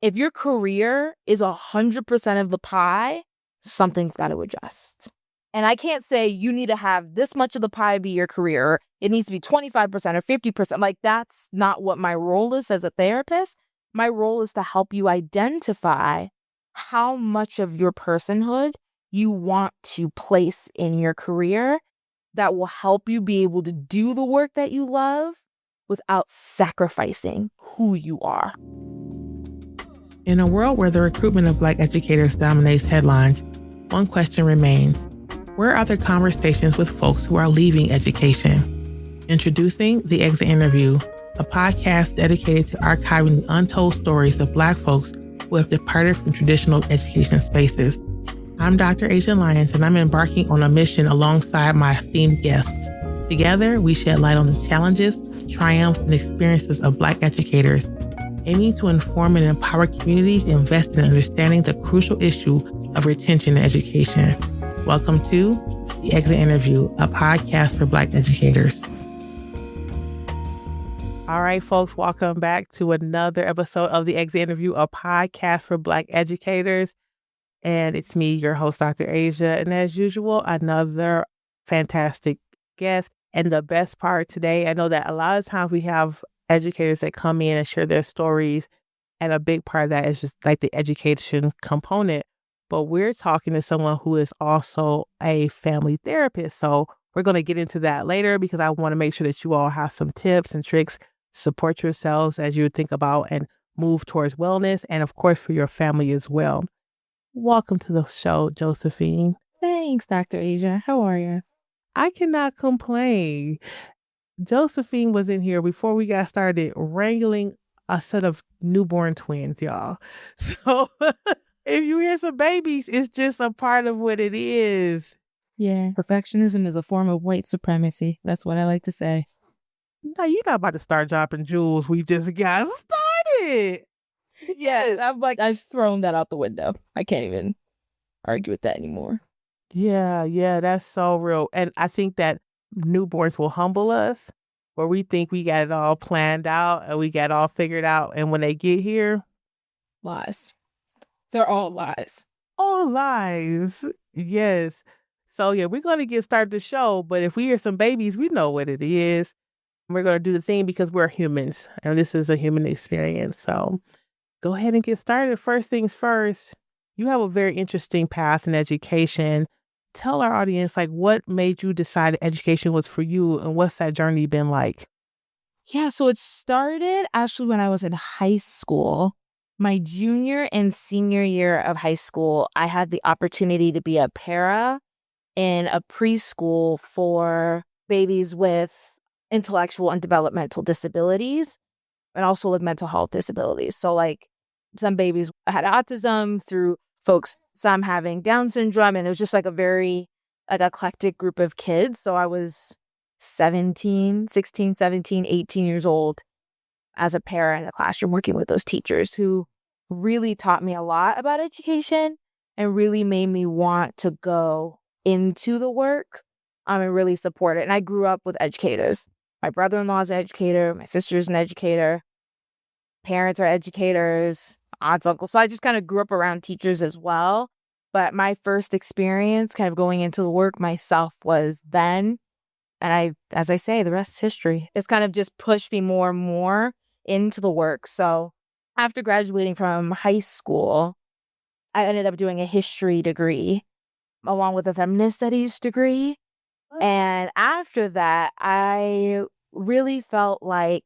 If your career is 100% of the pie, something's got to adjust. And I can't say you need to have this much of the pie be your career. It needs to be 25% or 50%. Like, that's not what my role is as a therapist. My role is to help you identify how much of your personhood you want to place in your career that will help you be able to do the work that you love without sacrificing who you are. In a world where the recruitment of Black educators dominates headlines, one question remains. Where are the conversations with folks who are leaving education? Introducing The Exit Interview, a podcast dedicated to archiving the untold stories of Black folks who have departed from traditional education spaces. I'm Dr. Asia Lyons, and I'm embarking on a mission alongside my esteemed guests. Together, we shed light on the challenges, triumphs, and experiences of Black educators, aiming to inform and empower communities invested in understanding the crucial issue of retention in education. Welcome to The Exit Interview, a podcast for Black educators. All right, folks, welcome back to another episode of The Exit Interview, a podcast for Black educators. And it's me, your host, Dr. Asia. And as usual, another fantastic guest. And the best part today, I know that a lot of times we have educators that come in and share their stories. And a big part of that is just like the education component. But we're talking to someone who is also a family therapist. So we're going to get into that later because I want to make sure that you all have some tips and tricks to support yourselves as you think about and move towards wellness. And of course, for your family as well. Welcome to the show, Josephine. Thanks, Dr. Asia. How are you? I cannot complain. Josephine was in here before we got started wrangling a set of newborn twins, y'all. So if you hear some babies, it's just a part of what it is. Yeah, perfectionism is a form of white supremacy. That's what I like to say. No, you're not about to start dropping jewels. We just got started. Yeah, I've thrown that out the window. I can't even argue with that anymore. Yeah, that's so real. And I think that newborns will humble us where we think we got it all planned out and we got it all figured out. And when they get here, lies. They're all lies. All lies. Yes. So yeah, we're going to get started the show. But if we hear some babies, we know what it is. We're going to do the thing because we're humans and this is a human experience. So go ahead and get started. First things first, you have a very interesting path in education. Tell our audience, like, what made you decide education was for you and what's that journey been like? Yeah, so it started actually when I was in high school. My junior and senior year of high school, I had the opportunity to be a para in a preschool for babies with intellectual and developmental disabilities and also with mental health disabilities. So like some babies had autism through some having Down syndrome, and it was just like a very eclectic group of kids. So I was 16, 17, 18 years old as a parent in the classroom working with those teachers who really taught me a lot about education and really made me want to go into the work and really support it. And I grew up with educators. My brother-in-law's an educator. My sister's an educator. Parents are educators. Aunts, uncles. So I just kind of grew up around teachers as well. But my first experience kind of going into the work myself was then. And as I say, the rest is history. It's kind of just pushed me more and more into the work. So after graduating from high school, I ended up doing a history degree along with a feminist studies degree. And after that, I really felt like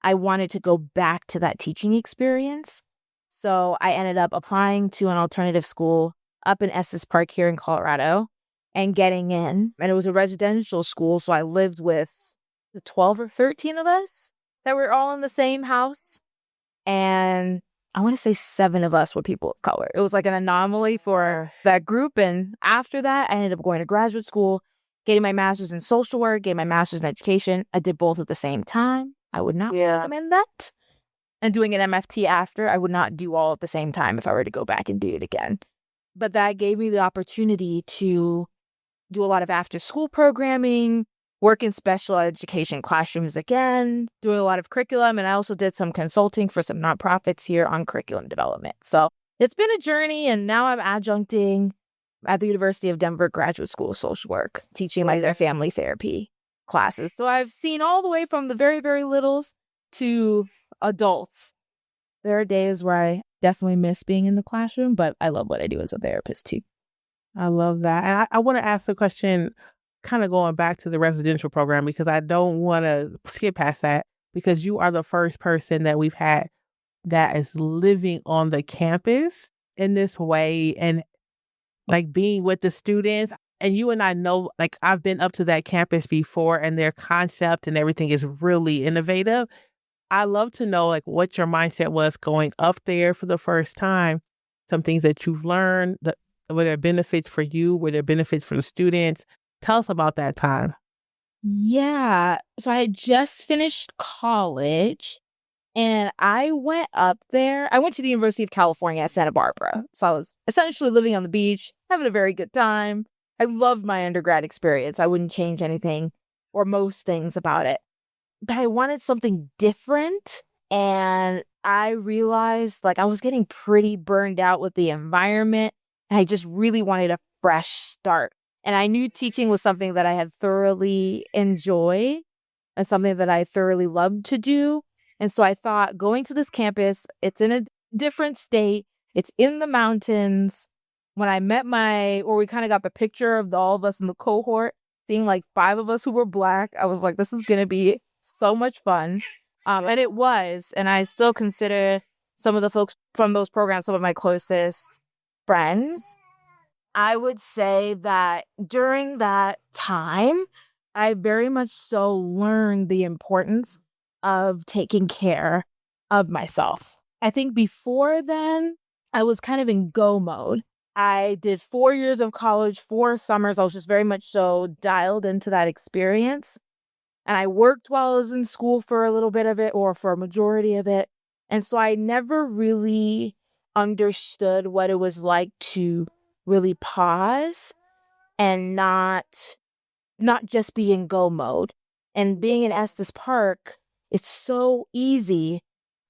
I wanted to go back to that teaching experience. So I ended up applying to an alternative school up in Estes Park here in Colorado and getting in. And it was a residential school, so I lived with the 12 or 13 of us that were all in the same house. And I want to say 7 of us were people of color. It was like an anomaly for that group. And after that, I ended up going to graduate school, getting my master's in social work, getting my master's in education. I did both at the same time. I would not recommend that. And doing an MFT after, I would not do all at the same time if I were to go back and do it again. But that gave me the opportunity to do a lot of after school programming, work in special education classrooms again, doing a lot of curriculum. And I also did some consulting for some nonprofits here on curriculum development. So it's been a journey. And now I'm adjuncting at the University of Denver Graduate School of Social Work, teaching like their family therapy classes. So I've seen all the way from the very, very littles to adults. There are days where I definitely miss being in the classroom, but I love what I do as a therapist too. I love that. And I want to ask the question, kind of going back to the residential program, because I don't want to skip past that, because you are the first person that we've had that is living on the campus in this way and like being with the students. And you and I know, like, I've been up to that campus before and their concept and everything is really innovative. I love to know like what your mindset was going up there for the first time, some things that you've learned, were there benefits for you, were there benefits for the students? Tell us about that time. Yeah. So I had just finished college and I went up there. I went to the University of California at Santa Barbara. So I was essentially living on the beach, having a very good time. I loved my undergrad experience. I wouldn't change anything or most things about it. But I wanted something different. And I realized like I was getting pretty burned out with the environment. And I just really wanted a fresh start. And I knew teaching was something that I had thoroughly enjoyed and something that I thoroughly loved to do. And so I thought going to this campus, it's in a different state. It's in the mountains. When I met we kind of got the picture of all of us in the cohort, seeing like 5 of us who were Black, I was like, this is going to be so much fun. And it was. And I still consider some of the folks from those programs some of my closest friends. I would say that during that time, I very much so learned the importance of taking care of myself. I think before then, I was kind of in go mode. I did 4 years of college, 4 summers. I was just very much so dialed into that experience. And I worked while I was in school for a little bit of it or for a majority of it. And so I never really understood what it was like to really pause and not just be in go mode. And being in Estes Park, it's so easy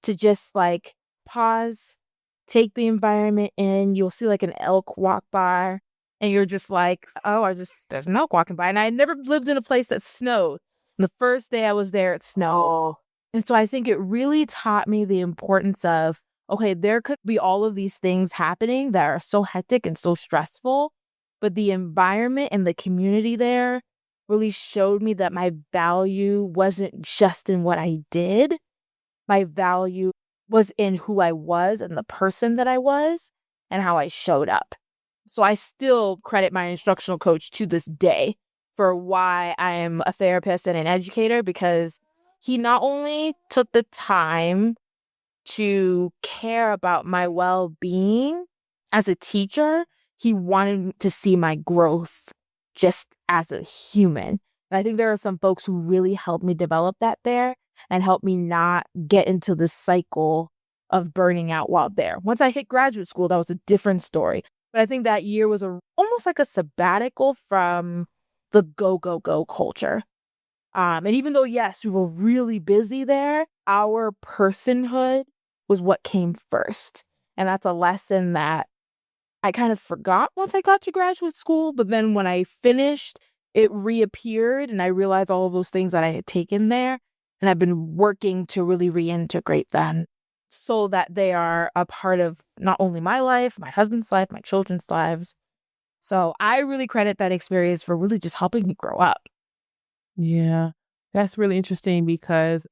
to just like pause, take the environment in. You'll see like an elk walk by and you're just like, oh, there's an elk walking by. And I had never lived in a place that snowed. The first day I was there, it snowed. And so I think it really taught me the importance of, okay, there could be all of these things happening that are so hectic and so stressful, but the environment and the community there really showed me that my value wasn't just in what I did. My value was in who I was and the person that I was and how I showed up. So I still credit my instructional coach to this day for why I am a therapist and an educator, because he not only took the time to care about my well-being as a teacher, he wanted to see my growth just as a human. And I think there are some folks who really helped me develop that there and helped me not get into this cycle of burning out while there. Once I hit graduate school, that was a different story. But I think that year was almost like a sabbatical from the go, go, go culture. And even though, yes, we were really busy there, our personhood was what came first. And that's a lesson that I kind of forgot once I got to graduate school. But then when I finished, it reappeared and I realized all of those things that I had taken there. And I've been working to really reintegrate them so that they are a part of not only my life, my husband's life, my children's lives. So I really credit that experience for really just helping me grow up. Yeah, that's really interesting because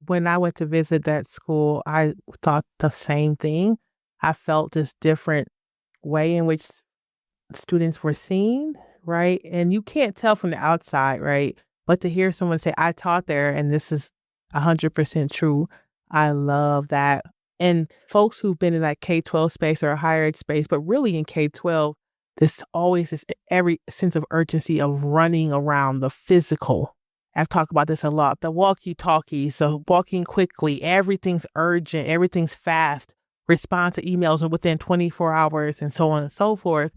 when I went to visit that school, I thought the same thing. I felt this different way in which students were seen, right? And you can't tell from the outside, right? But to hear someone say, I taught there and this is 100% true, I love that. And folks who've been in that K-12 space or a higher ed space, but really in K-12, this always is every sense of urgency of running around the physical. I've talked about this a lot. The walkie-talkie, so walking quickly, everything's urgent, everything's fast, respond to emails within 24 hours and so on and so forth.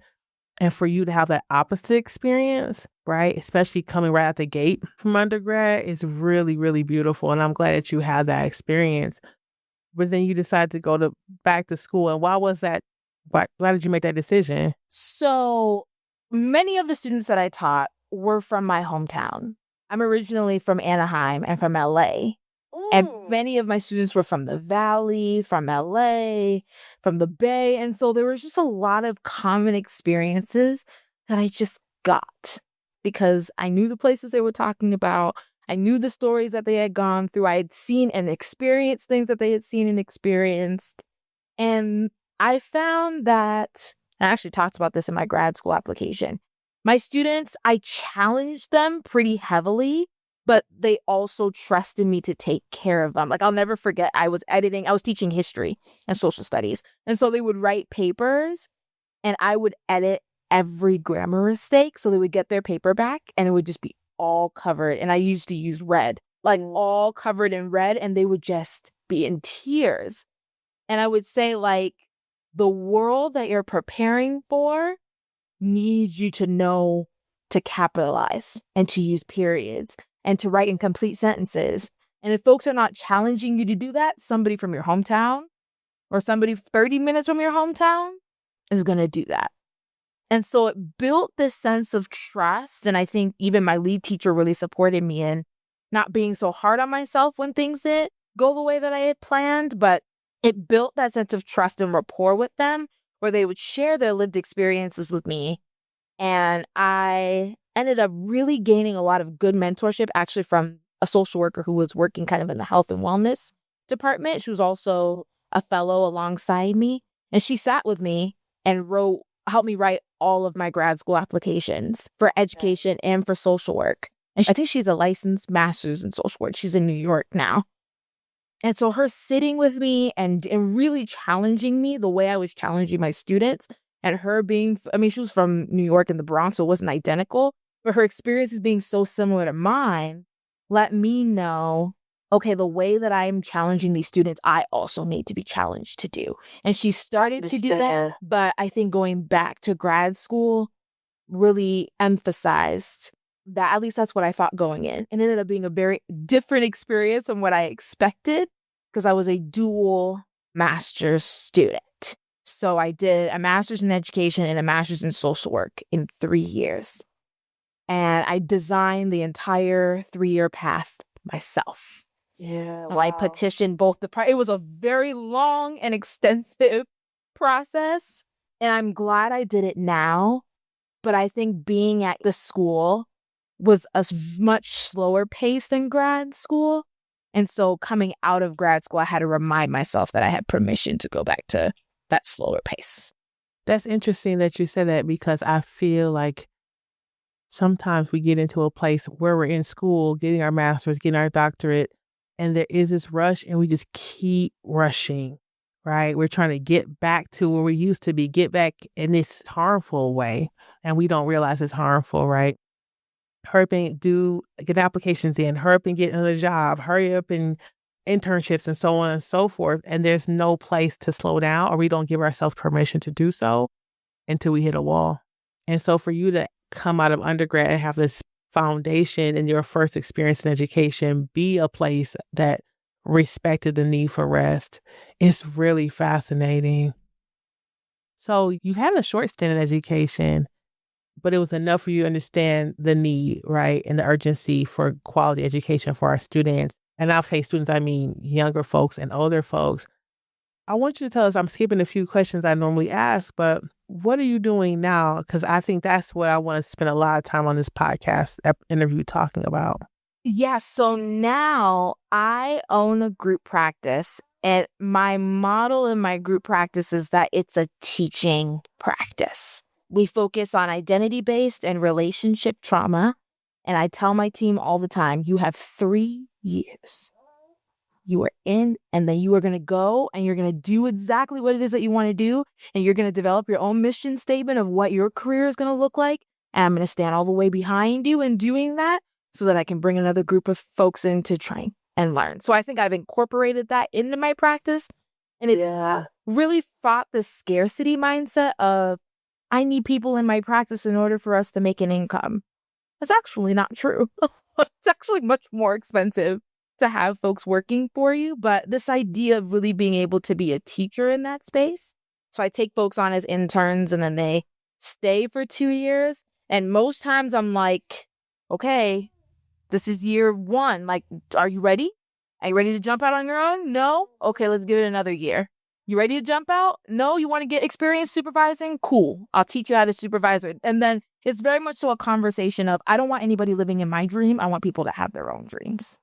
And for you to have that opposite experience, right, especially coming right out the gate from undergrad, is really, really beautiful. And I'm glad that you had that experience. But then you decided to go back to school. And why was that? Why did you make that decision? So many of the students that I taught were from my hometown. I'm originally from Anaheim and from LA. And many of my students were from the Valley, from LA, from the Bay. And so there was just a lot of common experiences that I just got because I knew the places they were talking about. I knew the stories that they had gone through. I had seen and experienced things that they had seen and experienced. And I found that, and I actually talked about this in my grad school application. My students, I challenged them pretty heavily, but they also trusted me to take care of them. Like, I'll never forget, I was teaching history and social studies. And so they would write papers and I would edit every grammar mistake. So they would get their paper back and it would just be all covered. And I used to use red, like all covered in red, and they would just be in tears. And I would say, like, the world that you're preparing for needs you to know to capitalize and to use periods and to write in complete sentences. And if folks are not challenging you to do that, somebody from your hometown or somebody 30 minutes from your hometown is going to do that. And so it built this sense of trust. And I think even my lead teacher really supported me in not being so hard on myself when things didn't go the way that I had planned, but it built that sense of trust and rapport with them where they would share their lived experiences with me. And I ended up really gaining a lot of good mentorship, actually from a social worker who was working kind of in the health and wellness department. She was also a fellow alongside me. And she sat with me and helped me write all of my grad school applications for education and for social work. And I think she's a licensed master's in social work. She's in New York now. And so her sitting with me and really challenging me the way I was challenging my students, and her being, she was from New York and the Bronx, so it wasn't identical, but her experiences being so similar to mine let me know, okay, the way that I'm challenging these students, I also need to be challenged to do. And she started to do that, but I think going back to grad school really emphasized that, at least that's what I thought going in. And it ended up being a very different experience from what I expected because I was a dual master's student. So I did a master's in education and a master's in social work in 3 years. And I designed the entire 3-year path myself. Yeah, wow. I petitioned both it was a very long and extensive process. And I'm glad I did it now. But I think being at the school was a much slower pace than grad school. And so coming out of grad school, I had to remind myself that I had permission to go back to that slower pace. That's interesting that you said that because I feel like sometimes we get into a place where we're in school, getting our master's, getting our doctorate, and there is this rush and we just keep rushing, right? We're trying to get back to where we used to be, get back in this harmful way. And we don't realize it's harmful, right? Hurry up and get applications in, hurry up and get another job, hurry up and internships and so on and so forth. And there's no place to slow down, or we don't give ourselves permission to do so until we hit a wall. And so for you to come out of undergrad and have this foundation in your first experience in education be a place that respected the need for rest is really fascinating. So you had a short stint in education, but it was enough for you to understand the need, right? And the urgency for quality education for our students. And I'll say students, I mean younger folks and older folks. I want you to tell us, I'm skipping a few questions I normally ask, but what are you doing now? Because I think that's what I want to spend a lot of time on this podcast interview talking about. Yeah, so now I own a group practice, and my model in my group practice is that it's a teaching practice. We focus on identity-based and relationship trauma, and I tell my team all the time, you have 3 years. You are in, and then you are going to go and you're going to do exactly what it is that you want to do. And you're going to develop your own mission statement of what your career is going to look like. And I'm going to stand all the way behind you in doing that so that I can bring another group of folks in to try and learn. So I think I've incorporated that into my practice. And it's really fought the scarcity mindset of, I need people in my practice in order for us to make an income. That's actually not true. It's actually much more expensive to have folks working for you. But this idea of really being able to be a teacher in that space. So I take folks on as interns and then they stay for 2 years. And most times I'm like, okay, this is year 1. Like, are you ready? Are you ready to jump out on your own? No? Okay, let's give it another year. You ready to jump out? No? You want to get experience supervising? Cool. I'll teach you how to supervise. And then it's very much so a conversation of, I don't want anybody living in my dream. I want people to have their own dreams.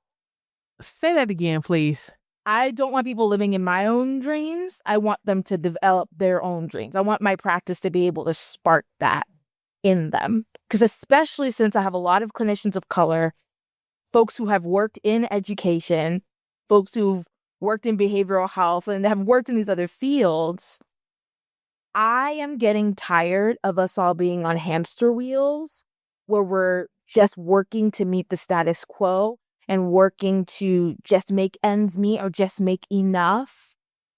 Say that again, please. I don't want people living in my own dreams. I want them to develop their own dreams. I want my practice to be able to spark that in them. Because especially since I have a lot of clinicians of color, folks who have worked in education, folks who've worked in behavioral health and have worked in these other fields, I am getting tired of us all being on hamster wheels where we're just working to meet the status quo and working to just make ends meet or just make enough.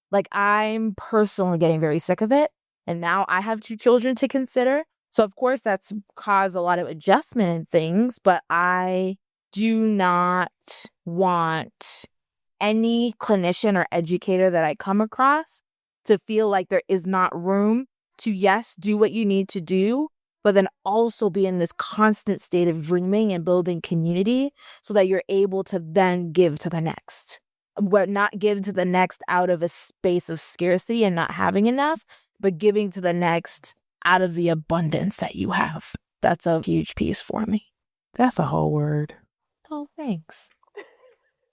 Like, I'm personally getting very sick of it. And now I have 2 children to consider. So, of course, that's caused a lot of adjustment in things, but I do not want any clinician or educator that I come across to feel like there is not room to, yes, do what you need to do, but then also be in this constant state of dreaming and building community so that you're able to then give to the next. But not give to the next out of a space of scarcity and not having enough, but giving to the next out of the abundance that you have. That's a huge piece for me. That's a whole word. Oh, thanks.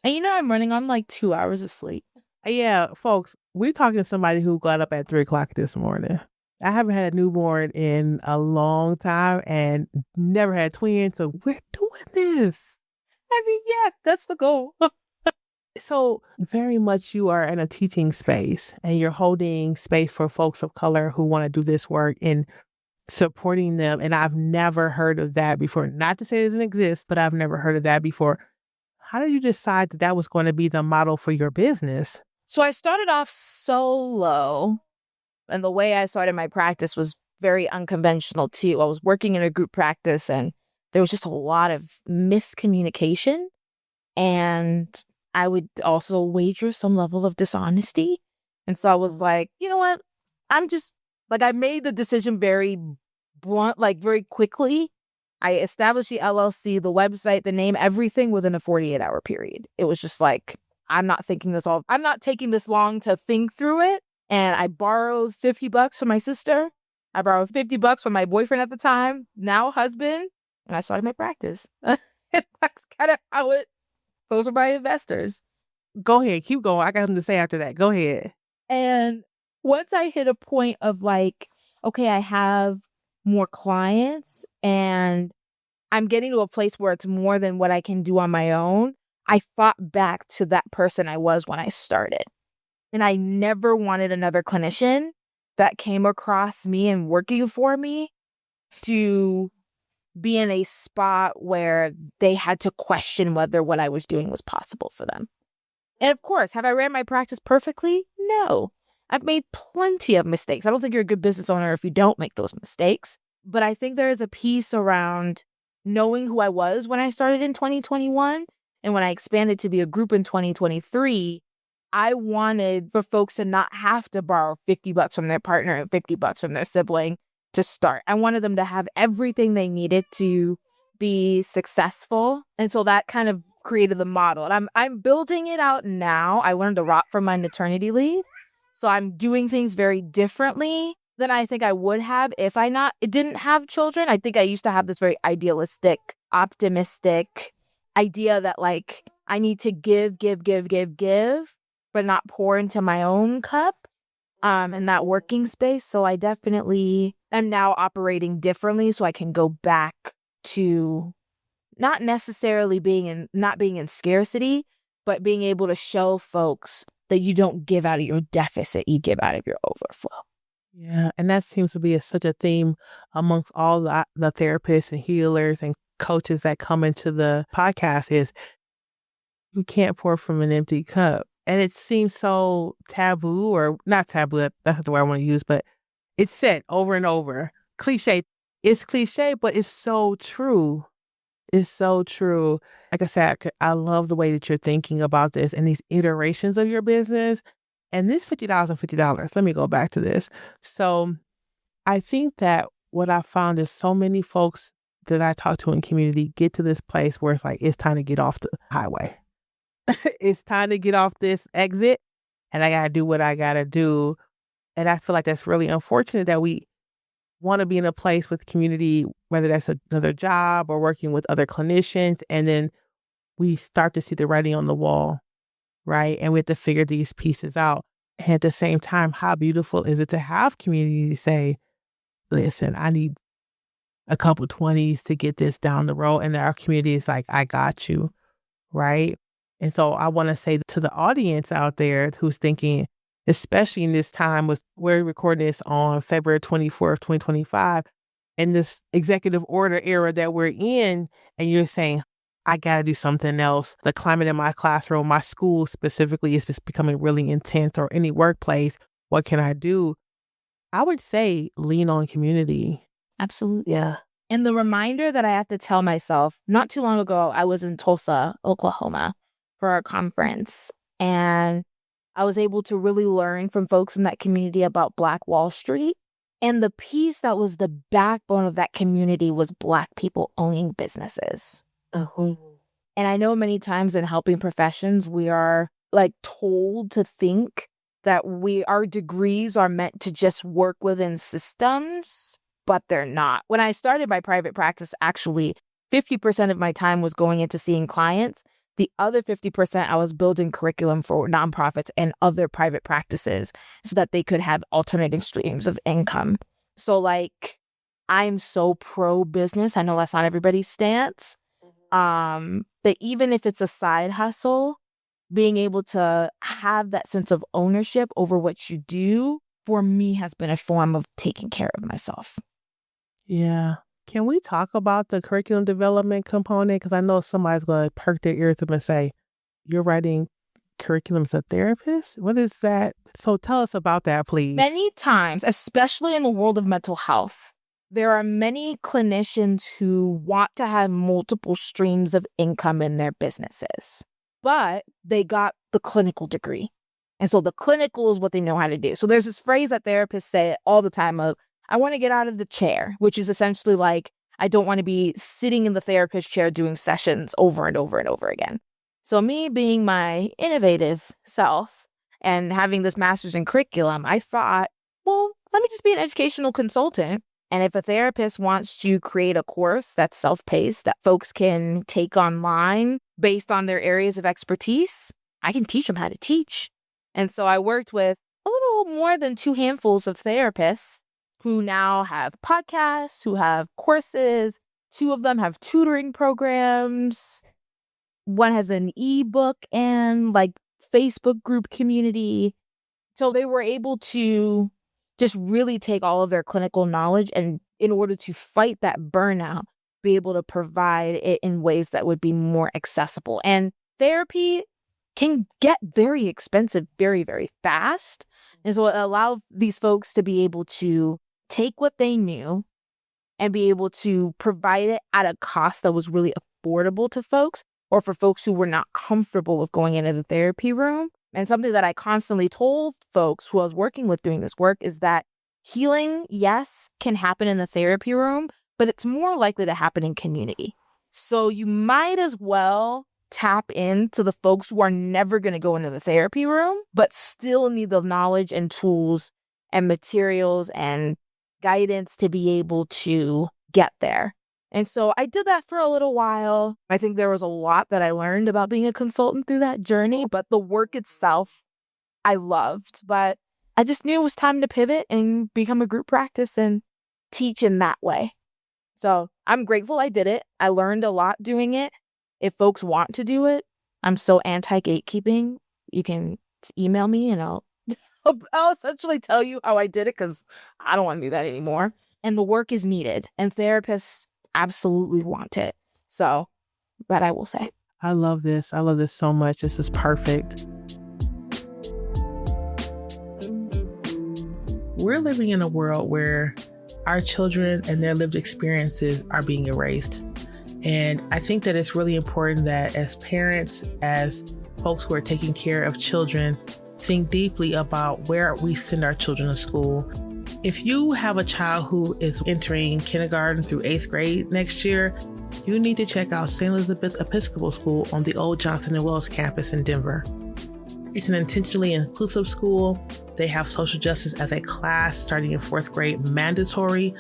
And I'm running on like 2 hours of sleep. Yeah, folks, we're talking to somebody who got up at 3:00 this morning. I haven't had a newborn in a long time and never had twins, so we're doing this. I mean, yeah, that's the goal. So very much you are in a teaching space and you're holding space for folks of color who want to do this work and supporting them. And I've never heard of that before. Not to say it doesn't exist, but I've never heard of that before. How did you decide that was going to be the model for your business? So I started off solo, and the way I started my practice was very unconventional too. I was working in a group practice and there was just a lot of miscommunication, and I would also wager some level of dishonesty. And so I was like, you know what? I made the decision very blunt, like very quickly. I established the LLC, the website, the name, everything within a 48-hour period. It was just like, I'm not taking this long to think through it. And I borrowed $50 from my sister. I borrowed $50 from my boyfriend at the time, now husband, and I started my practice. That's kind of how those are my investors. Go ahead. Keep going. I got something to say after that. Go ahead. And once I hit a point of like, okay, I have more clients and I'm getting to a place where it's more than what I can do on my own, I fought back to that person I was when I started. And I never wanted another clinician that came across me and working for me to be in a spot where they had to question whether what I was doing was possible for them. And of course, have I ran my practice perfectly? No. I've made plenty of mistakes. I don't think you're a good business owner if you don't make those mistakes. But I think there is a piece around knowing who I was when I started in 2021. And when I expanded to be a group in 2023, I wanted for folks to not have to borrow $50 from their partner and $50 from their sibling to start. I wanted them to have everything they needed to be successful. And so that kind of created the model. And I'm building it out now. I learned a lot from my maternity leave. So I'm doing things very differently than I think I would have if it didn't have children. I think I used to have this very idealistic, optimistic idea that like I need to give, but not pour into my own cup in that working space. So I definitely am now operating differently so I can go back to not necessarily not being in scarcity, but being able to show folks that you don't give out of your deficit, you give out of your overflow. Yeah, and that seems to be such a theme amongst all the therapists and healers and coaches that come into the podcast is you can't pour from an empty cup. And it seems so taboo, or not taboo, that's not the word I want to use, but it's said over and over. cliche. It's cliche, but it's so true. It's so true. Like I said, I love the way that you're thinking about this and these iterations of your business. And this $50 and $50, let me go back to this. So I think that what I found is so many folks that I talk to in community get to this place where it's like, it's time to get off the highway. It's time to get off this exit and I got to do what I got to do. And I feel like that's really unfortunate that we want to be in a place with community, whether that's another job or working with other clinicians. And then we start to see the writing on the wall, right? And we have to figure these pieces out. And at the same time, how beautiful is it to have community to say, listen, I need a couple 20s to get this down the road. And our community is like, I got you, right? And so I want to say to the audience out there who's thinking, especially in this time with we're recording this on February 24th, 2025, in this executive order era that we're in, and you're saying, I got to do something else. The climate in my classroom, my school specifically, is just becoming really intense, or any workplace. What can I do? I would say lean on community. Absolutely. Yeah. And the reminder that I have to tell myself, not too long ago, I was in Tulsa, Oklahoma for our conference. And I was able to really learn from folks in that community about Black Wall Street. And the piece that was the backbone of that community was Black people owning businesses. And I know many times in helping professions, we are like told to think that our degrees are meant to just work within systems, but they're not. When I started my private practice, actually, 50% of my time was going into seeing clients. The other 50%, I was building curriculum for nonprofits and other private practices so that they could have alternative streams of income. So like, I'm so pro business. I know that's not everybody's stance. That even if it's a side hustle, being able to have that sense of ownership over what you do, for me, has been a form of taking care of myself. Yeah. Can we talk about the curriculum development component? Because I know somebody's going to perk their ears up and say, you're writing curriculum as a therapist? What is that? So tell us about that, please. Many times, especially in the world of mental health, there are many clinicians who want to have multiple streams of income in their businesses, but they got the clinical degree. And so the clinical is what they know how to do. So there's this phrase that therapists say all the time of, I want to get out of the chair, which is essentially like, I don't want to be sitting in the therapist chair doing sessions over and over and over again. So me being my innovative self and having this master's in curriculum, I thought, well, let me just be an educational consultant. And if a therapist wants to create a course that's self-paced, that folks can take online based on their areas of expertise, I can teach them how to teach. And so I worked with a little more than 2 handfuls of therapists who now have podcasts, who have courses. 2 of them have tutoring programs. One has an ebook and like Facebook group community. So they were able to just really take all of their clinical knowledge and, in order to fight that burnout, be able to provide it in ways that would be more accessible. And therapy can get very expensive very, very fast. And so it allowed these folks to be able to take what they knew and be able to provide it at a cost that was really affordable to folks, or for folks who were not comfortable with going into the therapy room. And something that I constantly told folks who I was working with doing this work is that healing, yes, can happen in the therapy room, but it's more likely to happen in community. So you might as well tap into the folks who are never going to go into the therapy room, but still need the knowledge and tools and materials and guidance to be able to get there. And so I did that for a little while. I think there was a lot that I learned about being a consultant through that journey, but the work itself, I loved. But I just knew it was time to pivot and become a group practice and teach in that way. So I'm grateful I did it. I learned a lot doing it. If folks want to do it, I'm so anti-gatekeeping. You can email me and I'll essentially tell you how I did it, because I don't want to do that anymore. And the work is needed, and therapists absolutely want it. So that I will say. I love this. I love this so much. This is perfect. We're living in a world where our children and their lived experiences are being erased. And I think that it's really important that as parents, as folks who are taking care of children, think deeply about where we send our children to school. If you have a child who is entering kindergarten through 8th grade next year, you need to check out St. Elizabeth Episcopal School on the old Johnson & Wells campus in Denver. It's an intentionally inclusive school. They have social justice as a class starting in 4th grade, mandatory.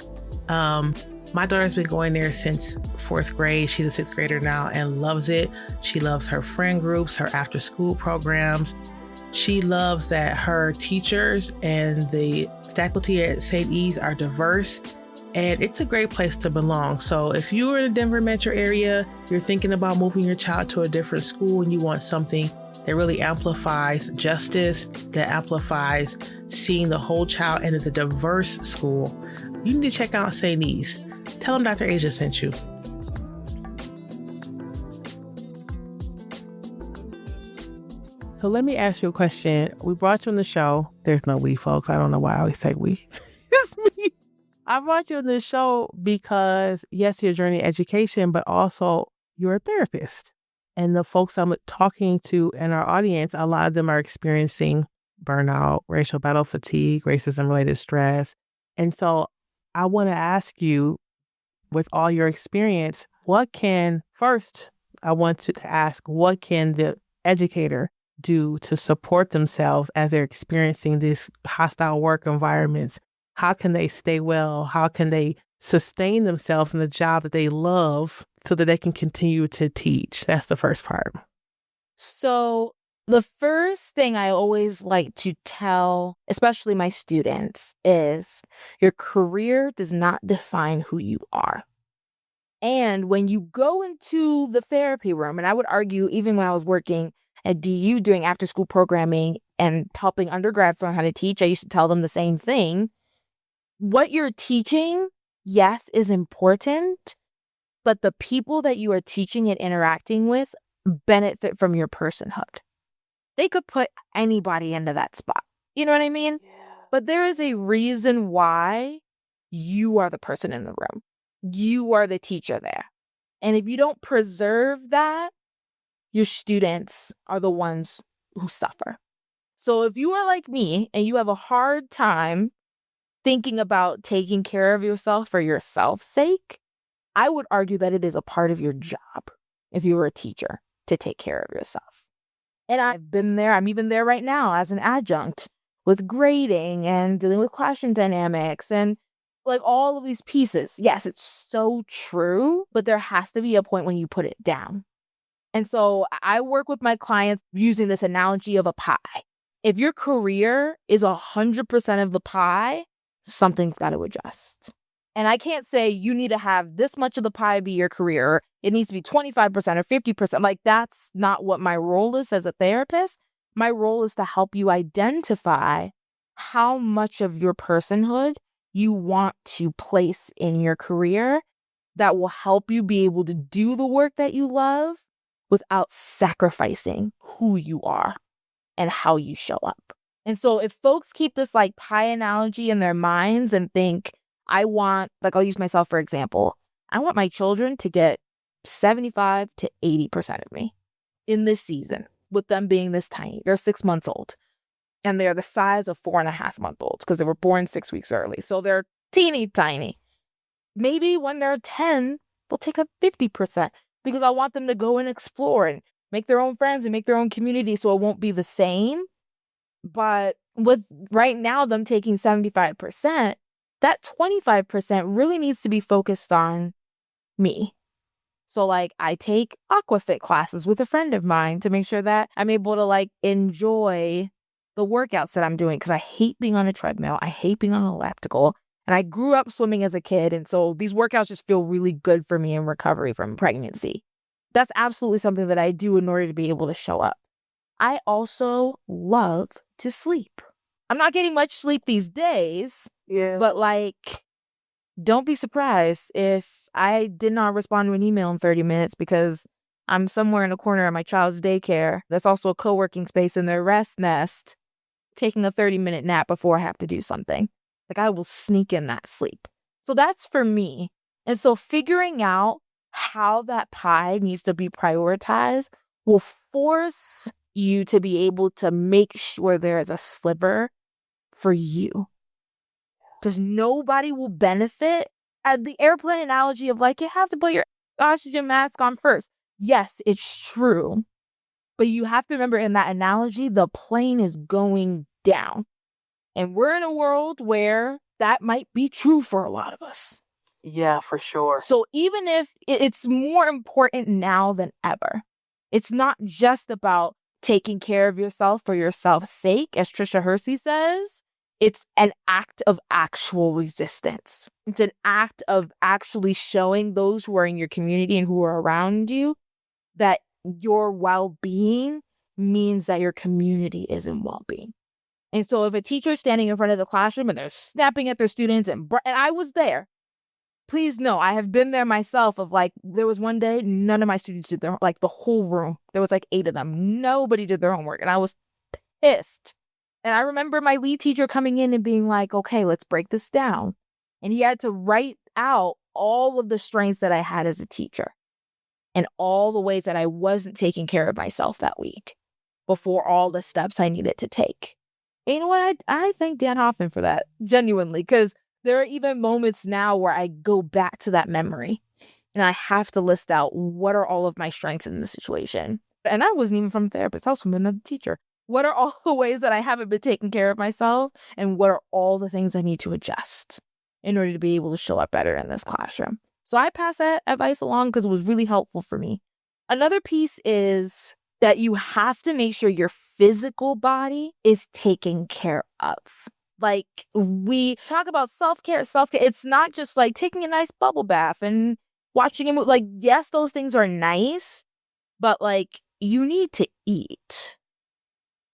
My daughter's been going there since 4th grade. She's a 6th grader now and loves it. She loves her friend groups, her after school programs. She loves that her teachers and the faculty at St. E's are diverse, and it's a great place to belong. So if you're in the Denver metro area, you're thinking about moving your child to a different school and you want something that really amplifies justice, that amplifies seeing the whole child, and it's a diverse school, you need to check out St. E's. Tell them Dr. Asia sent you. So let me ask you a question. We brought you on the show. There's no we, folks. I don't know why I always say we. It's me. I brought you on this show because, yes, your journey in education, but also you're a therapist. And the folks I'm talking to in our audience, a lot of them are experiencing burnout, racial battle fatigue, racism-related stress. And so I want to ask you, with all your experience, what can the educator do to support themselves as they're experiencing these hostile work environments? How can they stay well? How can they sustain themselves in the job that they love so that they can continue to teach? That's the first part. So the first thing I always like to tell, especially my students, is your career does not define who you are. And when you go into the therapy room, and I would argue even when I was working at DU doing after school programming and helping undergrads learn how to teach, I used to tell them the same thing. What you're teaching, yes, is important, but the people that you are teaching and interacting with benefit from your personhood. They could put anybody into that spot. You know what I mean? Yeah. But there is a reason why you are the person in the room. You are the teacher there. And if you don't preserve that, your students are the ones who suffer. So if you are like me and you have a hard time thinking about taking care of yourself for yourself's sake, I would argue that it is a part of your job, if you were a teacher, to take care of yourself. And I've been there. I'm even there right now as an adjunct with grading and dealing with classroom dynamics and like all of these pieces. Yes, it's so true, but there has to be a point when you put it down. And so I work with my clients using this analogy of a pie. If your career is 100% of the pie, something's got to adjust. And I can't say you need to have this much of the pie be your career. Or it needs to be 25% or 50%. Like, that's not what my role is as a therapist. My role is to help you identify how much of your personhood you want to place in your career that will help you be able to do the work that you love without sacrificing who you are and how you show up. And so if folks keep this like pie analogy in their minds and think, I want, like I'll use myself for example, I want my children to get 75 to 80% of me in this season, with them being this tiny. They're 6 months old. And they're the size of 4.5-month-olds because they were born 6 weeks early. So they're teeny tiny. Maybe when they're 10, they'll take up 50% because I want them to go and explore and make their own friends and make their own community so it won't be the same. But with right now them taking 75%, that 25% really needs to be focused on me. So like I take aquafit classes with a friend of mine to make sure that I'm able to like enjoy the workouts that I'm doing because I hate being on a treadmill. I hate being on an elliptical. And I grew up swimming as a kid. And so these workouts just feel really good for me in recovery from pregnancy. That's absolutely something that I do in order to be able to show up. I also love to sleep. I'm not getting much sleep these days. Yeah. But like, don't be surprised if I did not respond to an email in 30 minutes because I'm somewhere in a corner of my child's daycare. That's also a co-working space in their rest nest, taking a 30-minute nap before I have to do something. Like I will sneak in that sleep. So that's for me. And so figuring out how that pie needs to be prioritized will force you to be able to make sure there is a sliver for you. Because nobody will benefit. The airplane analogy of like, you have to put your oxygen mask on first. Yes, it's true. But you have to remember in that analogy, the plane is going down. And we're in a world where that might be true for a lot of us. Yeah, for sure. So even if it's more important now than ever, it's not just about taking care of yourself for yourself's sake, as Trisha Hersey says. It's an act of actual resistance. It's an act of actually showing those who are in your community and who are around you that your well-being means that your community is in well-being. And so if a teacher is standing in front of the classroom and they're snapping at their students, and I was there, please know, I have been there myself of like, there was one day, none of my students did their, like the whole room, there was like 8 of them. Nobody did their homework. And I was pissed. And I remember my lead teacher coming in and being like, okay, let's break this down. And he had to write out all of the strengths that I had as a teacher and all the ways that I wasn't taking care of myself that week before all the steps I needed to take. And you know what? I thank Dan Hoffman for that, genuinely, because there are even moments now where I go back to that memory and I have to list out what are all of my strengths in the situation. And I wasn't even from a therapist. I was from another teacher. What are all the ways that I haven't been taking care of myself? And what are all the things I need to adjust in order to be able to show up better in this classroom? So I pass that advice along because it was really helpful for me. Another piece is that you have to make sure your physical body is taken care of. Like, we talk about self-care. It's not just like taking a nice bubble bath and watching a movie. Like, yes, those things are nice, but like, you need to eat.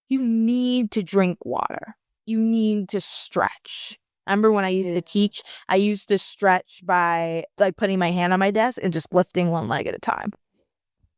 You need to drink water. You need to stretch. I remember when I used to teach, I used to stretch by like putting my hand on my desk and just lifting one leg at a time.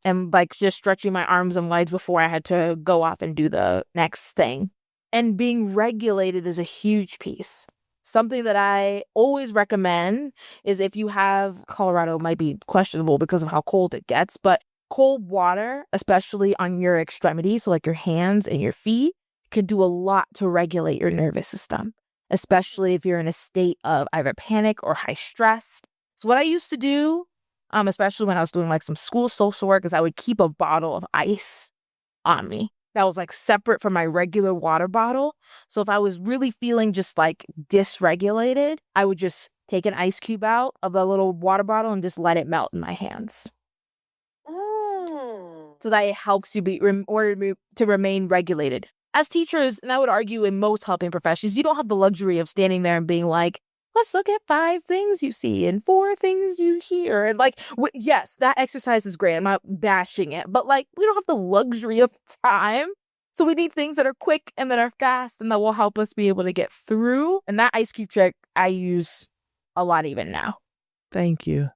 And like just stretching my arms and legs before I had to go off and do the next thing. And being regulated is a huge piece. Something that I always recommend is if you have, Colorado might be questionable because of how cold it gets, but cold water, especially on your extremities, so like your hands and your feet, can do a lot to regulate your nervous system, especially if you're in a state of either panic or high stress. So what I used to do, especially when I was doing like some school social work, is I would keep a bottle of ice on me that was like separate from my regular water bottle. So if I was really feeling just like dysregulated, I would just take an ice cube out of the little water bottle and just let it melt in my hands. So that it helps you to remain regulated. As teachers, and I would argue in most helping professions, you don't have the luxury of standing there and being like, let's look at 5 things you see and 4 things you hear. And like, yes, that exercise is great. I'm not bashing it, but like, we don't have the luxury of time. So we need things that are quick and that are fast and that will help us be able to get through. And that ice cube trick I use a lot even now. Thank you.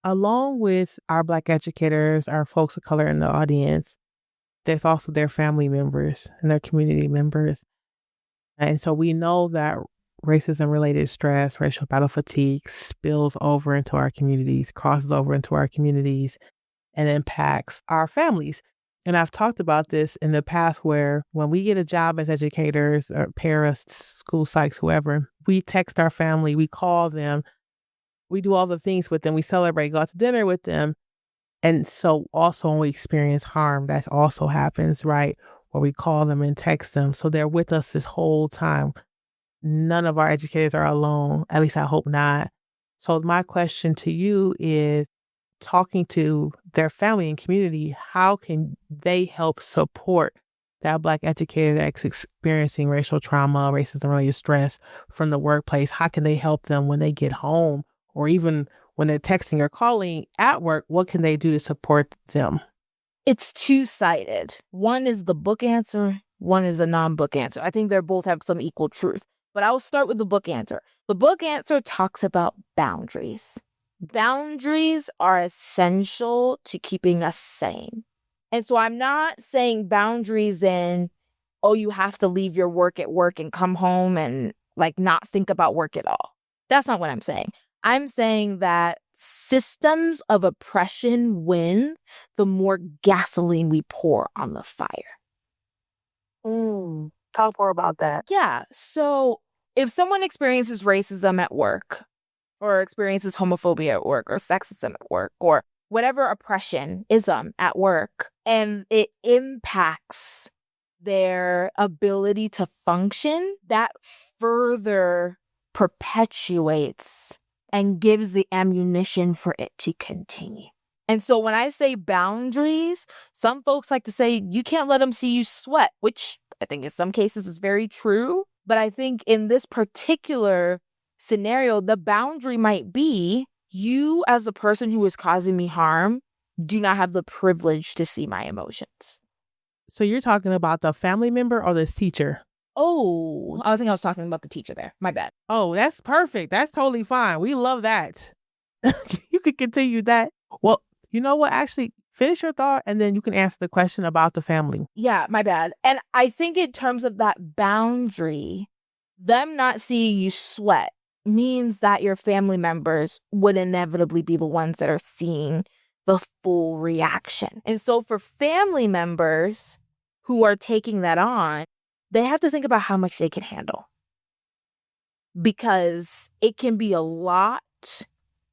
Along with our Black educators, our folks of color in the audience, there's also their family members and their community members. And so we know that racism-related stress, racial battle fatigue spills over into our communities, crosses over into our communities, and impacts our families. And I've talked about this in the past where when we get a job as educators or parents, school psychs, whoever, we text our family, we call them, we do all the things with them, we celebrate, go out to dinner with them. And so also when we experience harm, that also happens, right? Where we call them and text them. So they're with us this whole time. None of our educators are alone. At least I hope not. So my question to you is, talking to their family and community, how can they help support that Black educator that's experiencing racial trauma, racism-related stress from the workplace? How can they help them when they get home or even when they're texting or calling at work? What can they do to support them? It's two-sided. One is the book answer. One is a non-book answer. I think they both have some equal truth. But I will start with the book answer. The book answer talks about boundaries. Boundaries are essential to keeping us sane. And so I'm not saying boundaries in, oh, you have to leave your work at work and come home and like not think about work at all. That's not what I'm saying. I'm saying that systems of oppression win the more gasoline we pour on the fire. Talk more about that. Yeah. So if someone experiences racism at work or experiences homophobia at work or sexism at work or whatever oppression, ism at work, and it impacts their ability to function, that further perpetuates and gives the ammunition for it to continue. And so when I say boundaries, some folks like to say you can't let them see you sweat, which I think in some cases is very true. But I think in this particular scenario, the boundary might be you as a person who is causing me harm do not have the privilege to see my emotions. So you're talking about the family member or the teacher? Oh, I think I was talking about the teacher there. My bad. Oh, that's perfect. That's totally fine. We love that. You could continue that. Well, you know what? Actually, finish your thought and then you can answer the question about the family. Yeah, my bad. And I think in terms of that boundary, them not seeing you sweat means that your family members would inevitably be the ones that are seeing the full reaction. And so for family members who are taking that on, they have to think about how much they can handle. Because it can be a lot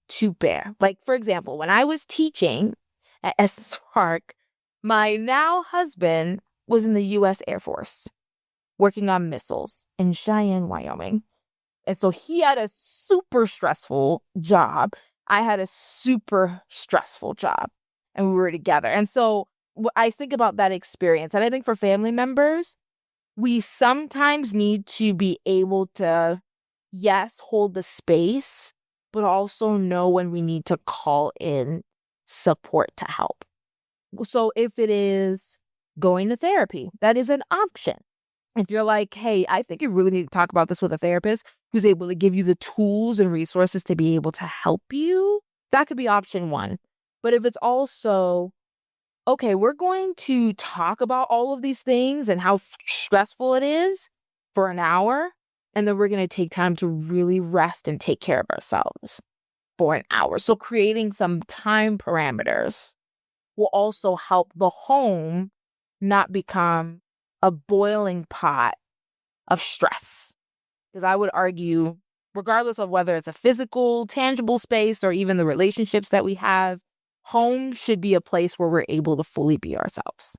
to bear. Like, for example, when I was teaching at Estes Park, my now husband was in the U.S. Air Force working on missiles in Cheyenne, Wyoming. And so he had a super stressful job. I had a super stressful job, and we were together. And so I think about that experience. And I think for family members, we sometimes need to be able to, yes, hold the space, but also know when we need to call in support to help. So if it is going to therapy, that is an option. If you're like, hey, I think you really need to talk about this with a therapist who's able to give you the tools and resources to be able to help you, that could be option one. But if it's also, okay, we're going to talk about all of these things and how stressful it is for an hour, and then we're going to take time to really rest and take care of ourselves for an hour. So creating some time parameters will also help the home not become a boiling pot of stress. Because I would argue, regardless of whether it's a physical, tangible space or even the relationships that we have, home should be a place where we're able to fully be ourselves.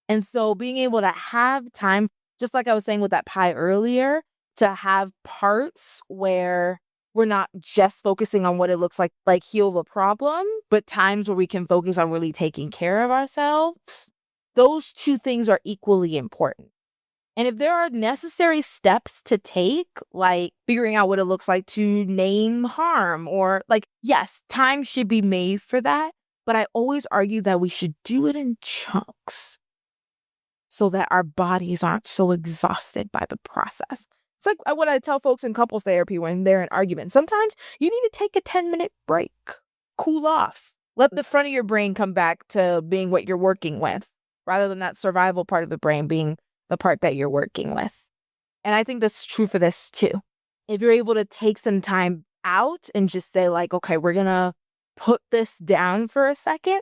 And so being able to have time, just like I was saying with that pie earlier, to have parts where we're not just focusing on what it looks like heal the problem, but times where we can focus on really taking care of ourselves. Those two things are equally important. And if there are necessary steps to take, like figuring out what it looks like to name harm or yes, time should be made for that. But I always argue that we should do it in chunks so that our bodies aren't so exhausted by the process. It's like what I tell folks in couples therapy when they're in argument. Sometimes you need to take a 10-minute break, cool off, let the front of your brain come back to being what you're working with, rather than that survival part of the brain being the part that you're working with. And I think that's true for this too. If you're able to take some time out and just say okay, we're going to put this down for a second,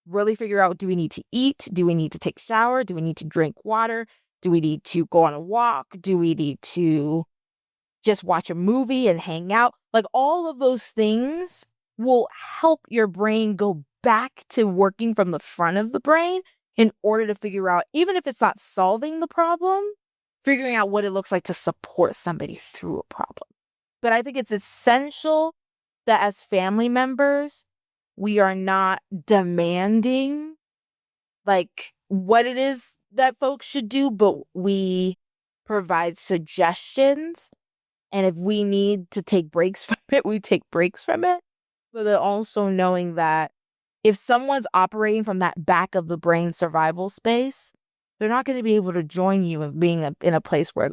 really figure out, do we need to eat? Do we need to take a shower? Do we need to drink water? Do we need to go on a walk? Do we need to just watch a movie and hang out? All of those things will help your brain go back to working from the front of the brain in order to figure out, even if it's not solving the problem, figuring out what it looks like to support somebody through a problem. But I think it's essential that as family members, we are not demanding what it is that folks should do, but we provide suggestions. And if we need to take breaks from it, we take breaks from it. But then also knowing that if someone's operating from that back of the brain survival space, they're not going to be able to join you in being in a place where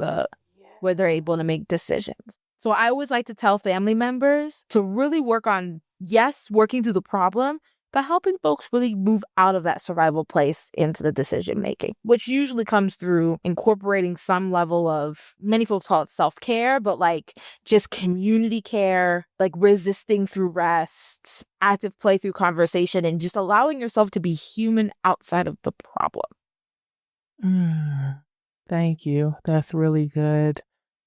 they're able to make decisions. So I always like to tell family members to really work on, yes, working through the problem, but helping folks really move out of that survival place into the decision making, which usually comes through incorporating some level of, many folks call it self-care, but like just community care, like resisting through rest, active play through conversation, and just allowing yourself to be human outside of the problem. Thank you. That's really good.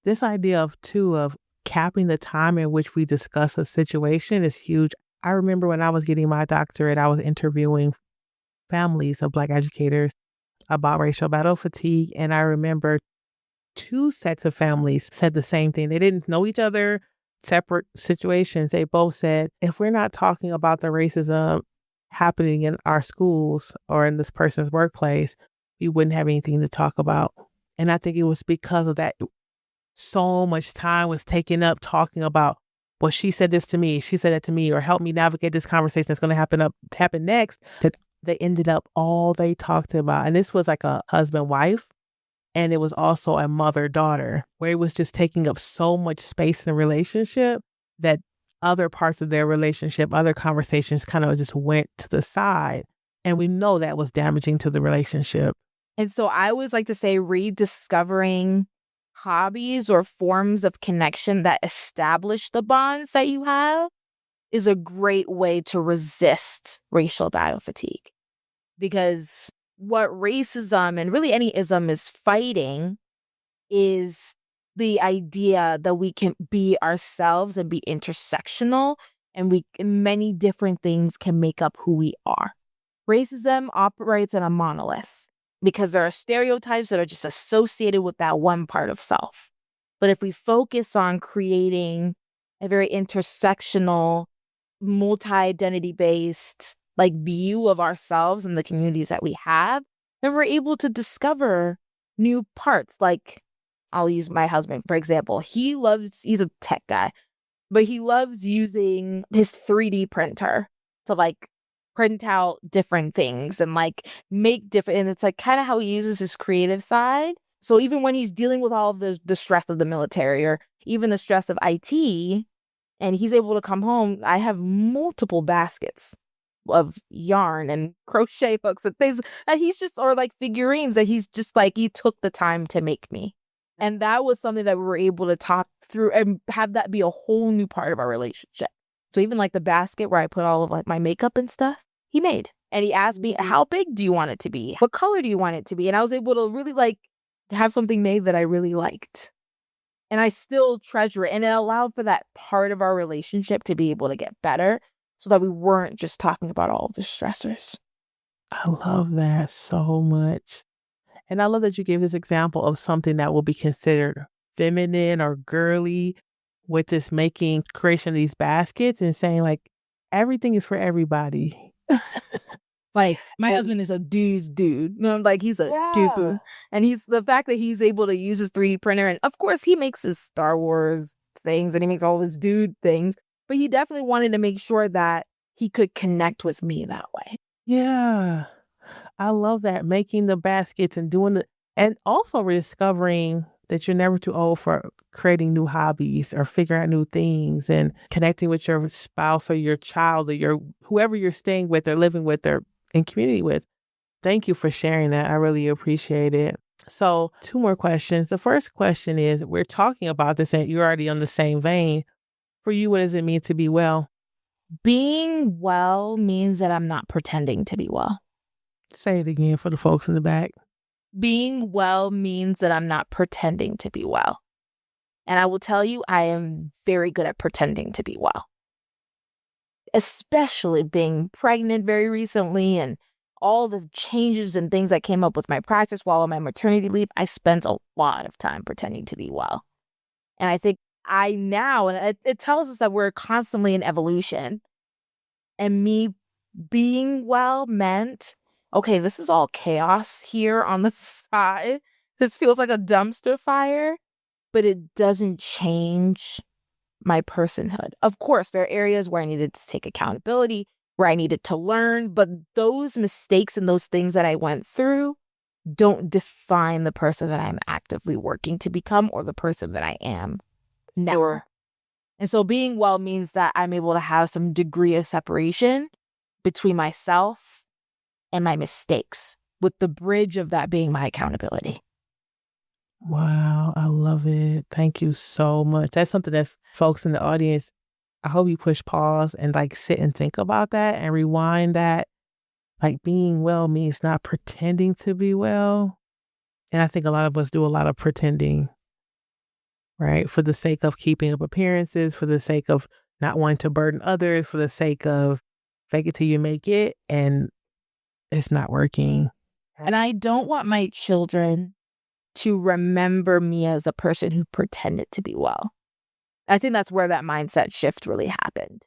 This idea of capping the time in which we discuss a situation is huge. I remember when I was getting my doctorate, I was interviewing families of Black educators about racial battle fatigue. And I remember 2 sets of families said the same thing. They didn't know each other, separate situations. They both said, if we're not talking about the racism happening in our schools or in this person's workplace, we wouldn't have anything to talk about. And I think it was because of that. So much time was taken up talking about, well, she said this to me, she said that to me, or help me navigate this conversation that's going to happen next, that they ended up all they talked about. And this was like a husband-wife, and it was also a mother-daughter, where it was just taking up so much space in the relationship that other parts of their relationship, other conversations kind of just went to the side. And we know that was damaging to the relationship. And so I always like to say rediscovering hobbies or forms of connection that establish the bonds that you have is a great way to resist racial battle fatigue. Because what racism and really any ism is fighting is the idea that we can be ourselves and be intersectional, and many different things can make up who we are. Racism operates in a monolith, because there are stereotypes that are just associated with that one part of self. But if we focus on creating a very intersectional, multi-identity based like view of ourselves and the communities that we have, then we're able to discover new parts. Like, I'll use my husband, for example. He's a tech guy, but he loves using his 3D printer to like print out different things and like make different, and it's like kind of how he uses his creative side. So even when he's dealing with all of the stress of the military or even the stress of IT, and he's able to come home, I have multiple baskets of yarn and crochet books and things that he's just, or like figurines that he's just like, he took the time to make me. And that was something that we were able to talk through and have that be a whole new part of our relationship. So even like the basket where I put all of like my makeup and stuff, he made. And he asked me, how big do you want it to be? What color do you want it to be? And I was able to really like have something made that I really liked. And I still treasure it. And it allowed for that part of our relationship to be able to get better so that we weren't just talking about all of the stressors. I love that so much. And I love that you gave this example of something that will be considered feminine or girly with this creation of these baskets and saying like, everything is for everybody. Like, my husband is a dude's dude. You know, like he's a dude. And the fact that he's able to use his 3D printer, and of course he makes his Star Wars things and he makes all his dude things, but he definitely wanted to make sure that he could connect with me that way. Yeah. I love that. Making the baskets and and also rediscovering that you're never too old for creating new hobbies or figuring out new things and connecting with your spouse or your child or whoever you're staying with or living with or in community with. Thank you for sharing that. I really appreciate it. So 2 more questions. The first question is, we're talking about this and you're already on the same vein. For you, what does it mean to be well? Being well means that I'm not pretending to be well. Say it again for the folks in the back. Being well means that I'm not pretending to be well. And I will tell you, I am very good at pretending to be well. Especially being pregnant very recently and all the changes and things that came up with my practice while on my maternity leave, I spent a lot of time pretending to be well. And I think it tells us that we're constantly in evolution. And me being well meant, okay, this is all chaos here on the side. This feels like a dumpster fire, but it doesn't change my personhood. Of course, there are areas where I needed to take accountability, where I needed to learn, but those mistakes and those things that I went through don't define the person that I'm actively working to become or the person that I am now. Sure. And so being well means that I'm able to have some degree of separation between myself and my mistakes, with the bridge of that being my accountability. Wow, I love it. Thank you so much. That's something that's folks in the audience, I hope you push pause and like sit and think about that and rewind that. Like being well means not pretending to be well. And I think a lot of us do a lot of pretending, right? For the sake of keeping up appearances, for the sake of not wanting to burden others, for the sake of fake it till you make it. And it's not working. And I don't want my children to remember me as a person who pretended to be well. I think that's where that mindset shift really happened.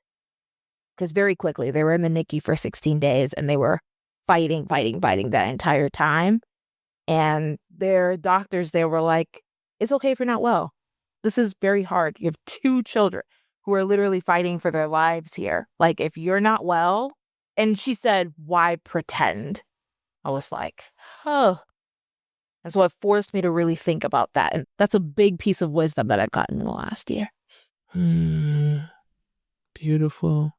Because very quickly, they were in the NICU for 16 days and they were fighting that entire time. And their doctors, they were like, it's okay if you're not well. This is very hard. You have 2 children who are literally fighting for their lives here. Like, if you're not well, and she said, why pretend? I was like, oh. And so it forced me to really think about that. And that's a big piece of wisdom that I've gotten in the last year. Beautiful.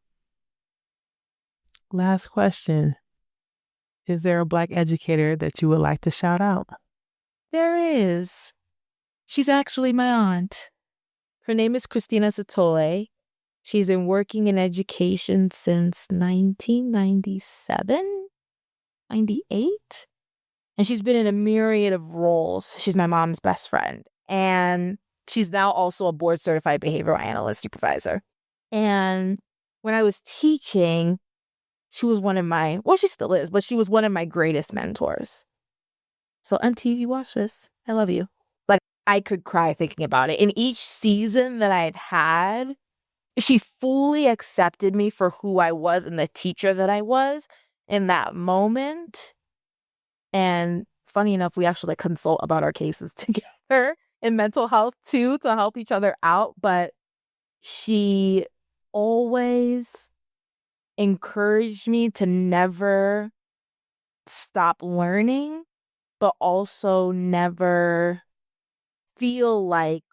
Last question. Is there a Black educator that you would like to shout out? There is. She's actually my aunt. Her name is Christina Satole. She's been working in education since 1997, 98. And she's been in a myriad of roles. She's my mom's best friend. And she's now also a board-certified behavioral analyst supervisor. And when I was teaching, she was one of my, well, she still is, but she was one of my greatest mentors. So Auntie, if you watch this, I love you. Like, I could cry thinking about it. In each season that I've had, she fully accepted me for who I was and the teacher that I was in that moment. And funny enough, we actually consult about our cases together in mental health too, to help each other out. But she always encouraged me to never stop learning, but also never feel like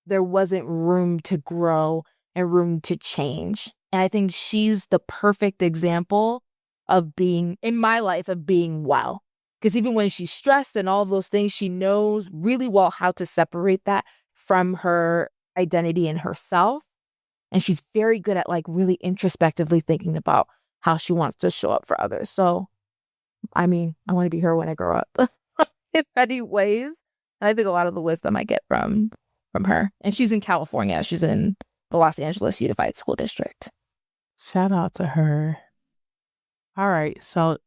there wasn't room to grow and room to change. And I think she's the perfect example of being, in my life, of being well. Because even when she's stressed and all of those things, she knows really well how to separate that from her identity and herself. And she's very good at like really introspectively thinking about how she wants to show up for others. So, I mean, I want to be her when I grow up in many ways. And I think a lot of the wisdom I get from her. And she's in California. She's in the Los Angeles Unified School District. Shout out to her. All right. So,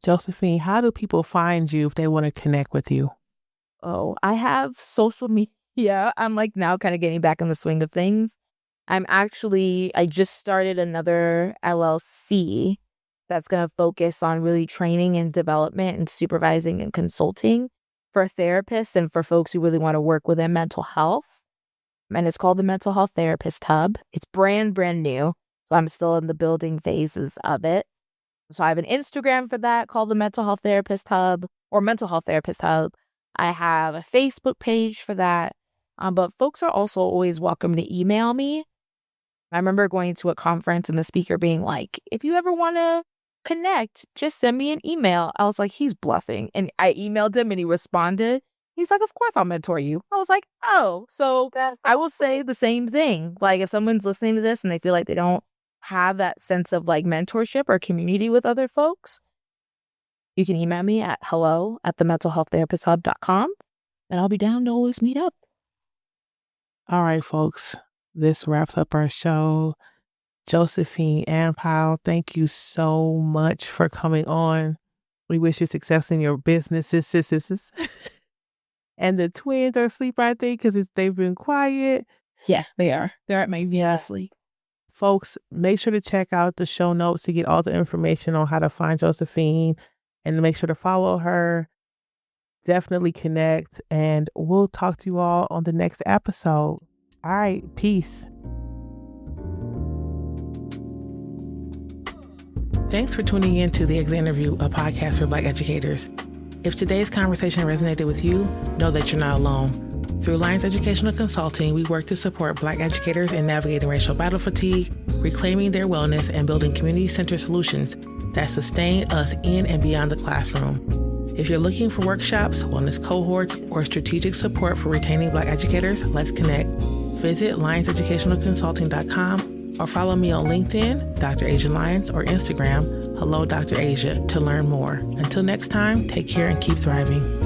Josephine, how do people find you if they want to connect with you? Oh, I have social media. I'm like now kind of getting back in the swing of things. I just started another LLC that's going to focus on really training and development and supervising and consulting for therapists and for folks who really want to work within mental health. And it's called the Mental Health Therapist Hub. It's brand new. So I'm still in the building phases of it. So I have an Instagram for that called the Mental Health Therapist Hub or Mental Health Therapist Hub. I have a Facebook page for that. But folks are also always welcome to email me. I remember going to a conference and the speaker being like, if you ever want to connect, just send me an email. I was like, he's bluffing. And I emailed him and he responded. He's like, of course I'll mentor you. I was like, oh, so I will say the same thing. Like if someone's listening to this and they feel like they don't have that sense of like mentorship or community with other folks, you can email me at hello@thementalhealththerapist.com and I'll be down to always meet up. All right, folks. This wraps up our show. Josephine Ampaw, thank you so much for coming on. We wish you success in your businesses. And the twins are asleep, I think, because they've been quiet. Yeah, they are. They're at my sleep. Folks, make sure to check out the show notes to get all the information on how to find Josephine and make sure to follow her. Definitely connect, and we'll talk to you all on the next episode. All right, peace. Thanks for tuning in to The Exit Interview, a podcast for Black educators. If today's conversation resonated with you, know that you're not alone. Through Lions Educational Consulting, we work to support Black educators in navigating racial battle fatigue, reclaiming their wellness, and building community-centered solutions that sustain us in and beyond the classroom. If you're looking for workshops, wellness cohorts, or strategic support for retaining Black educators, let's connect. Visit lionseducationalconsulting.com or follow me on LinkedIn, Dr. Asia Lyons, or Instagram, Hello Dr. Asia, to learn more. Until next time, take care and keep thriving.